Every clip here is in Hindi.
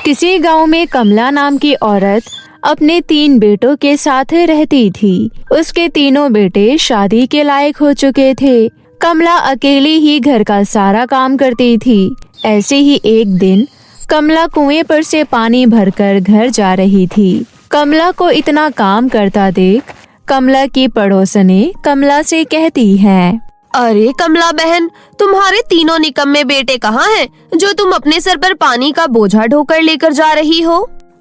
किसी गांव में कमला नाम की औरत अपने 3 बेटों के साथ रहती थी। उसके तीनों बेटे शादी के लायक हो चुके थे। कमला अकेली ही घर का सारा काम करती थी। ऐसे ही एक दिन कमला कुएं पर से पानी भरकर घर जा रही थी। कमला को इतना काम करता देख कमला की पड़ोसने कमला से कहती है, अरे कमला बहन, तुम्हारे तीनों निकम्मे बेटे कहाँ हैं, जो तुम अपने सर पर पानी का बोझा ढोकर लेकर जा रही हो?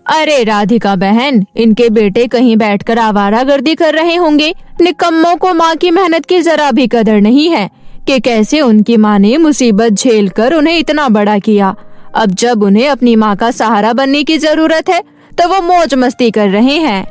अरे राधिका बहन, इनके बेटे कहीं बैठकर आवारागर्दी कर रहे होंगे। निकम्मों को माँ की मेहनत की जरा भी कदर नहीं है कि कैसे उनकी माँ ने मुसीबत झेल कर उन्हें इतना बड़ा किया। अब जब उन्हें अपनी माँ का सहारा बनने की जरूरत है तो वो मौज मस्ती कर रहे हैं।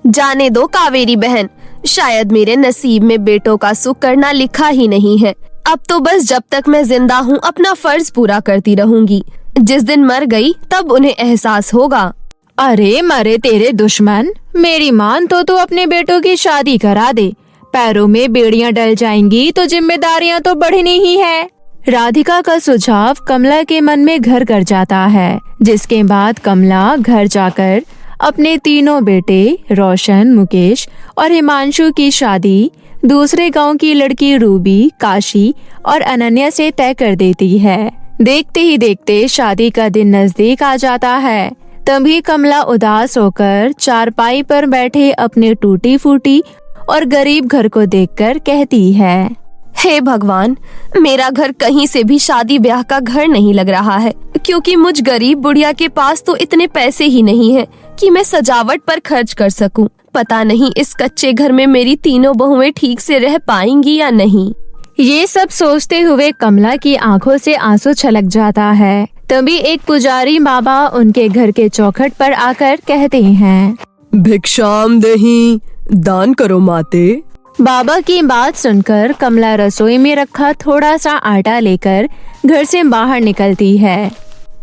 जाने दो कावेरी बहन, शायद मेरे नसीब में बेटों का सुख करना लिखा ही नहीं है। अब तो बस जब तक मैं जिंदा हूँ अपना फर्ज पूरा करती रहूंगी। जिस दिन मर गई तब उन्हें एहसास होगा। अरे मरे तेरे दुश्मन, मेरी मान तो अपने बेटों की शादी करा दे। पैरों में बेड़ियां डल जाएंगी तो जिम्मेदारियां तो बढ़नी ही है। राधिका का सुझाव कमला के मन में घर कर जाता है, जिसके बाद कमला घर जाकर अपने तीनों बेटे रोशन, मुकेश और हिमांशु की शादी दूसरे गांव की लड़की रूबी, काशी और अनन्या से तय कर देती है। देखते ही देखते शादी का दिन नजदीक आ जाता है। तभी कमला उदास होकर चारपाई पर बैठे अपने टूटी फूटी और गरीब घर को देखकर कहती है, हे भगवान, मेरा घर कहीं से भी शादी ब्याह का घर नहीं लग रहा है, क्योंकि मुझ गरीब बुढ़िया के पास तो इतने पैसे ही नहीं है कि मैं सजावट पर खर्च कर सकूं। पता नहीं इस कच्चे घर में मेरी तीनों बहुएं ठीक से रह पाएंगी या नहीं। ये सब सोचते हुए कमला की आंखों से आंसू छलक जाता है। तभी एक पुजारी बाबा उनके घर के चौखट पर आकर कहते हैं, भिक्षाम देहि, दान करो माते। बाबा की बात सुनकर कमला रसोई में रखा थोड़ा सा आटा लेकर घर से बाहर निकलती है।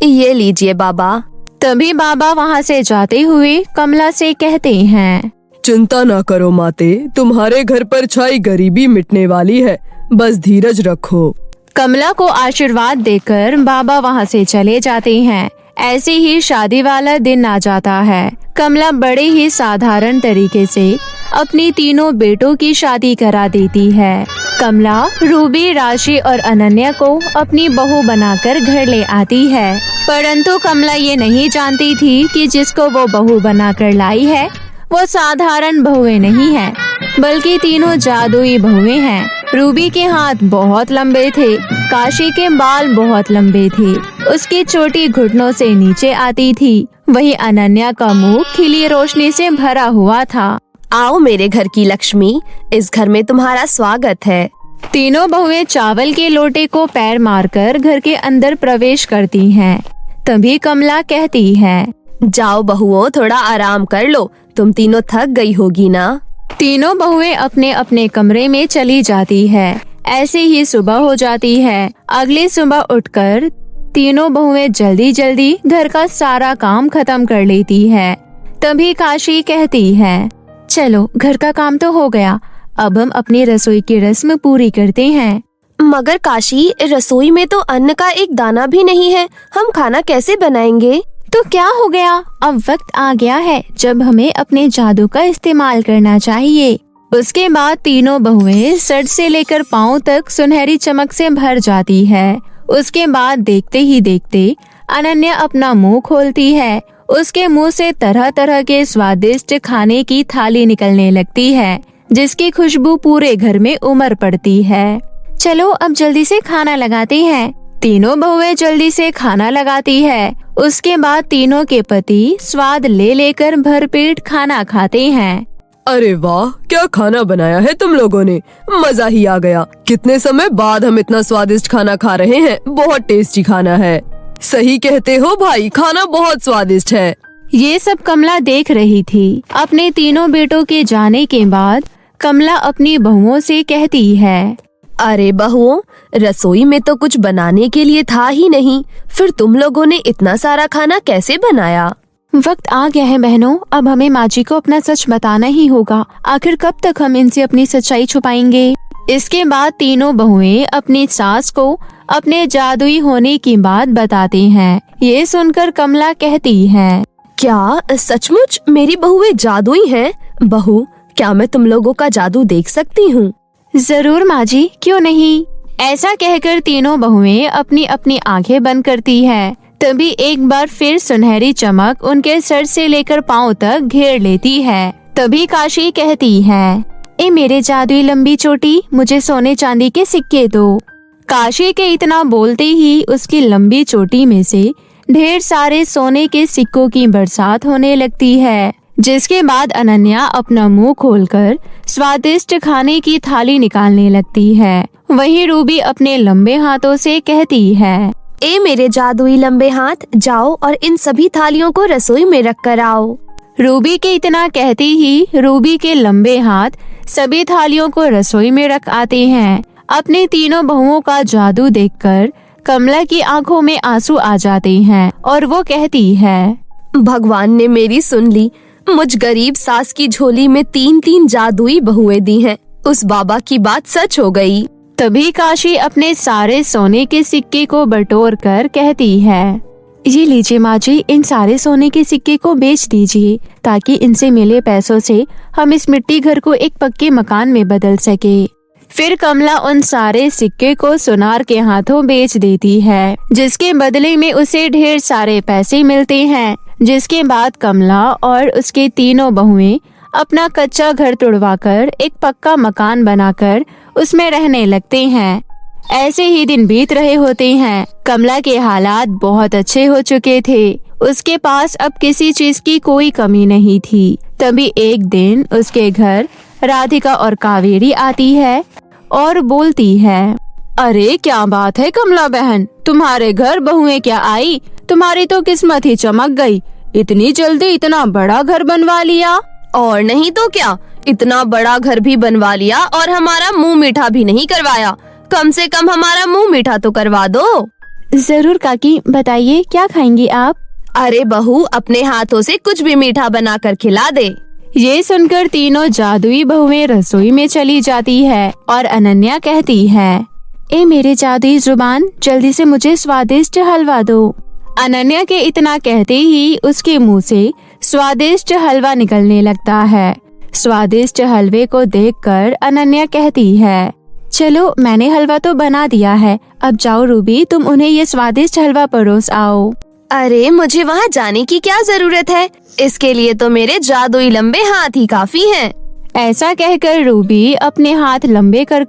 ये लीजिए बाबा। तभी बाबा वहाँ से जाते हुए कमला से कहते हैं, चिंता ना करो माते, तुम्हारे घर पर छाई गरीबी मिटने वाली है, बस धीरज रखो। कमला को आशीर्वाद देकर बाबा वहाँ से चले जाते हैं। ऐसे ही शादी वाला दिन आ जाता है। कमला बड़े ही साधारण तरीके से अपनी तीनों बेटों की शादी करा देती है। कमला रूबी, राशि और अनन्या को अपनी बहू बनाकर घर ले आती है। परंतु कमला ये नहीं जानती थी कि जिसको वो बहू बनाकर लाई है वो साधारण बहुएं नहीं है, बल्कि तीनों जादुई बहुएं हैं। रूबी के हाथ बहुत लंबे थे, काशी के बाल बहुत लंबे थे, उसकी चोटी घुटनों से नीचे आती थी। वहीं अनन्या का मुंह खिली रोशनी से भरा हुआ था। आओ मेरे घर की लक्ष्मी, इस घर में तुम्हारा स्वागत है। तीनों बहुएं चावल के लोटे को पैर मारकर घर के अंदर प्रवेश करती हैं। तभी कमला कहती है, जाओ बहुओं, थोड़ा आराम कर लो, तुम तीनों थक गई होगी ना। तीनों बहुएं अपने अपने कमरे में चली जाती है। ऐसे ही सुबह हो जाती है। अगली सुबह उठकर तीनों बहुएं जल्दी जल्दी घर का सारा काम खत्म कर लेती है। तभी काशी कहती है, चलो घर का काम तो हो गया, अब हम अपनी रसोई की रस्म पूरी करते हैं। मगर काशी, रसोई में तो अन्न का एक दाना भी नहीं है, हम खाना कैसे बनाएंगे? तो क्या हो गया, अब वक्त आ गया है जब हमें अपने जादू का इस्तेमाल करना चाहिए। उसके बाद तीनों बहुएं सर से लेकर पाँव तक सुनहरी चमक से भर जाती है। उसके बाद देखते ही देखते अनन्या अपना मुंह खोलती है। उसके मुंह से तरह तरह के स्वादिष्ट खाने की थाली निकलने लगती है, जिसकी खुशबू पूरे घर में उमड़ पड़ती है। चलो अब जल्दी से खाना लगाते हैं। तीनों बहुएं जल्दी से खाना लगाती है। उसके बाद तीनों के पति स्वाद ले लेकर भरपेट खाना खाते हैं। अरे वाह, क्या खाना बनाया है तुम लोगों ने, मजा ही आ गया। कितने समय बाद हम इतना स्वादिष्ट खाना खा रहे हैं, बहुत टेस्टी खाना है। सही कहते हो भाई, खाना बहुत स्वादिष्ट है। ये सब कमला देख रही थी। अपने तीनों बेटों के जाने के बाद कमला अपनी बहुओं से कहती है, अरे बहुओं, रसोई में तो कुछ बनाने के लिए था ही नहीं, फिर तुम लोगों ने इतना सारा खाना कैसे बनाया? वक्त आ गया है बहनों, अब हमें माँ जी को अपना सच बताना ही होगा। आखिर कब तक हम इनसे अपनी सच्चाई छुपाएंगे? इसके बाद तीनों बहुएं अपनी सास को अपने जादुई होने की बात बताते हैं। ये सुनकर कमला कहती है, क्या सचमुच मेरी बहुएं जादुई हैं? बहू, क्या मैं तुम लोगों का जादू देख सकती हूँ? जरूर माँ जी, क्यों नहीं। ऐसा कहकर तीनों बहुएं अपनी अपनी आंखें बंद करती है। तभी एक बार फिर सुनहरी चमक उनके सर से लेकर पाँव तक घेर लेती है। तभी काशी कहती है, ए मेरे जादुई लंबी चोटी, मुझे सोने चांदी के सिक्के दो। काशी के इतना बोलते ही उसकी लंबी चोटी में से ढेर सारे सोने के सिक्कों की बरसात होने लगती है। जिसके बाद अनन्या अपना मुंह खोलकर स्वादिष्ट खाने की थाली निकालने लगती है। वहीं रूबी अपने लंबे हाथों से कहती है, ए मेरे जादुई लंबे हाथ, जाओ और इन सभी थालियों को रसोई में रख कर आओ। रूबी के इतना कहती ही रूबी के लंबे हाथ सभी थालियों को रसोई में रख आते हैं। अपने तीनों बहुओं का जादू देखकर कमला की आंखों में आंसू आ जाते हैं और वो कहती है, भगवान ने मेरी सुन ली। मुझ गरीब सास की झोली में 3-3 जादुई बहुएं दी हैं। उस बाबा की बात सच हो गई। तभी काशी अपने सारे सोने के सिक्के को बटोर कर कहती है, ये लीजिए माँ जी, इन सारे सोने के सिक्के को बेच दीजिए ताकि इनसे मिले पैसों से हम इस मिट्टी घर को एक पक्के मकान में बदल सके। फिर कमला उन सारे सिक्के को सुनार के हाथों बेच देती है, जिसके बदले में उसे ढेर सारे पैसे मिलते हैं। जिसके बाद कमला और उसके तीनों बहुएं अपना कच्चा घर तुड़वाकर एक पक्का मकान बनाकर उसमें रहने लगते हैं। ऐसे ही दिन बीत रहे होते हैं। कमला के हालात बहुत अच्छे हो चुके थे। उसके पास अब किसी चीज की कोई कमी नहीं थी। तभी एक दिन उसके घर राधिका और कावेरी आती है और बोलती है, अरे क्या बात है कमला बहन, तुम्हारे घर बहुएं क्या आई? तुम्हारी तो किस्मत ही चमक गई। इतनी जल्दी इतना बड़ा घर बनवा लिया। और नहीं तो क्या, इतना बड़ा घर भी बनवा लिया और हमारा मुंह मीठा भी नहीं करवाया। कम से कम हमारा मुंह मीठा तो करवा दो। जरूर काकी, बताइए क्या खाएंगी आप? अरे बहू, अपने हाथों से कुछ भी मीठा बना कर खिला दे। ये सुनकर तीनों जादुई बहुएं रसोई में चली जाती है और अनन्या कहती है, ए मेरे जादुई जुबान, जल्दी से मुझे स्वादिष्ट हलवा दो। अनन्या के इतना कहते ही उसके मुंह से स्वादिष्ट हलवा निकलने लगता है। स्वादिष्ट हलवे को देखकर अनन्या कहती है, चलो मैंने हलवा तो बना दिया है, अब जाओ रूबी, तुम उन्हें ये स्वादिष्ट हलवा परोस आओ। अरे मुझे वहाँ जाने की क्या जरूरत है? इसके लिए तो मेरे जादुई लंबे हाथ ही काफी हैं। ऐसा कहकर रूबी अपने हाथ लंबे कर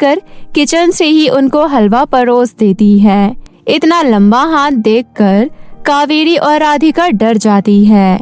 किचन से ही उनको हलवा परोस देती है। इतना लंबा हाथ देखकर कावेरी और राधिका डर जाती है।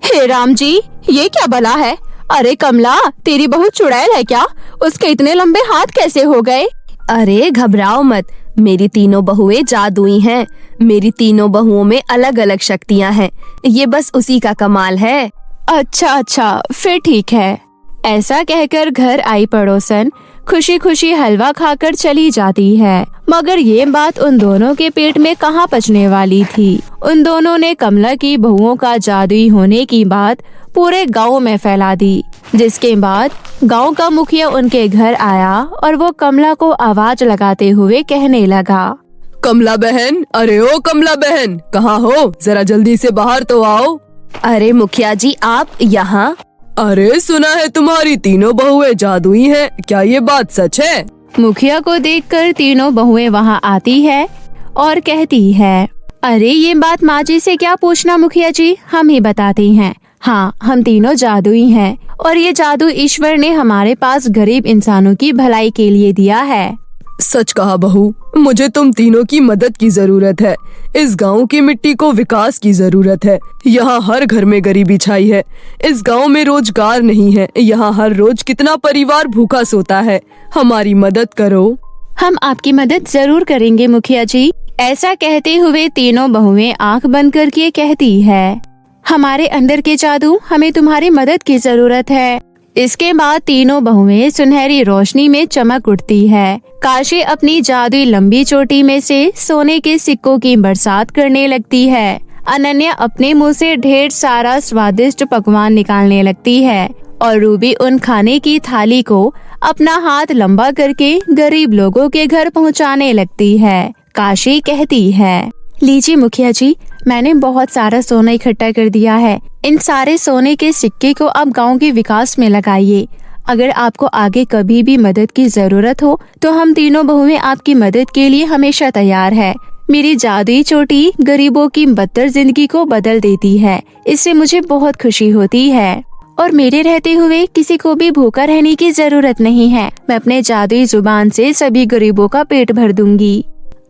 हे राम जी, ये क्या भला है? अरे कमला, तेरी बहू चुड़ैल है क्या? उसके इतने लंबे हाथ कैसे हो गए? अरे घबराओ मत, मेरी तीनों बहुएं जादुई हैं। मेरी तीनों बहुओं में अलग अलग शक्तियाँ हैं। ये बस उसी का कमाल है। अच्छा, फिर ठीक है। ऐसा कहकर घर आई पड़ोसन खुशी खुशी हलवा खाकर चली जाती है। मगर ये बात उन दोनों के पेट में कहाँ पचने वाली थी। उन दोनों ने कमला की बहुओं का जादुई होने की बात पूरे गांव में फैला दी। जिसके बाद गांव का मुखिया उनके घर आया और वो कमला को आवाज लगाते हुए कहने लगा, कमला बहन, अरे ओ कमला बहन, कहाँ हो? जरा जल्दी से बाहर तो आओ। अरे मुखिया जी, आप यहाँ? अरे सुना है तुम्हारी तीनों बहुएं जादुई हैं, क्या ये बात सच है? मुखिया को देखकर तीनों बहुएं वहाँ आती है और कहती है, अरे ये बात माँ जी से क्या पूछना मुखिया जी, हम ही बताते हैं। हाँ, हम तीनों जादुई हैं और ये जादू ईश्वर ने हमारे पास गरीब इंसानों की भलाई के लिए दिया है। सच कहा बहू, मुझे तुम तीनों की मदद की जरूरत है। इस गांव की मिट्टी को विकास की जरूरत है। यहाँ हर घर में गरीबी छाई है। इस गांव में रोजगार नहीं है। यहाँ हर रोज कितना परिवार भूखा सोता है। हमारी मदद करो। हम आपकी मदद जरूर करेंगे मुखिया जी। ऐसा कहते हुए तीनों बहुएं आंख बंद करके कहती है, हमारे अंदर के जादू, हमें तुम्हारी मदद की जरूरत है। इसके बाद तीनों बहुएं सुनहरी रोशनी में चमक उठती है। काशी अपनी जादुई लंबी चोटी में से सोने के सिक्कों की बरसात करने लगती है। अनन्या अपने मुंह से ढेर सारा स्वादिष्ट पकवान निकालने लगती है और रूबी उन खाने की थाली को अपना हाथ लंबा करके गरीब लोगों के घर पहुंचाने लगती है। काशी कहती है, लीजिए मुखिया जी, मैंने बहुत सारा सोना इकट्ठा कर दिया है। इन सारे सोने के सिक्के को आप गांव के विकास में लगाइए। अगर आपको आगे कभी भी मदद की जरूरत हो तो हम तीनों बहुएं आपकी मदद के लिए हमेशा तैयार है। मेरी जादुई चोटी गरीबों की बदतर जिंदगी को बदल देती है। इससे मुझे बहुत खुशी होती है और मेरे रहते हुए किसी को भी भूखा रहने की जरूरत नहीं है। मैं अपने जादुई जुबान से सभी गरीबों का पेट भर दूंगी।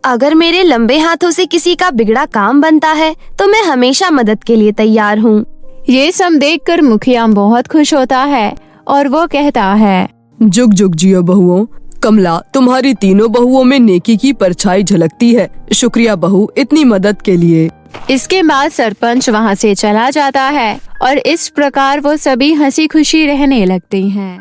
अगर मेरे लंबे हाथों से किसी का बिगड़ा काम बनता है तो मैं हमेशा मदद के लिए तैयार हूँ। ये सब देखकर मुखिया बहुत खुश होता है और वो कहता है, जुग जुग जियो बहुओं। कमला, तुम्हारी तीनों बहुओं में नेकी की परछाई झलकती है। शुक्रिया बहू, इतनी मदद के लिए। इसके बाद सरपंच वहाँ से चला जाता है और इस प्रकार वो सभी हंसी खुशी रहने लगते हैं।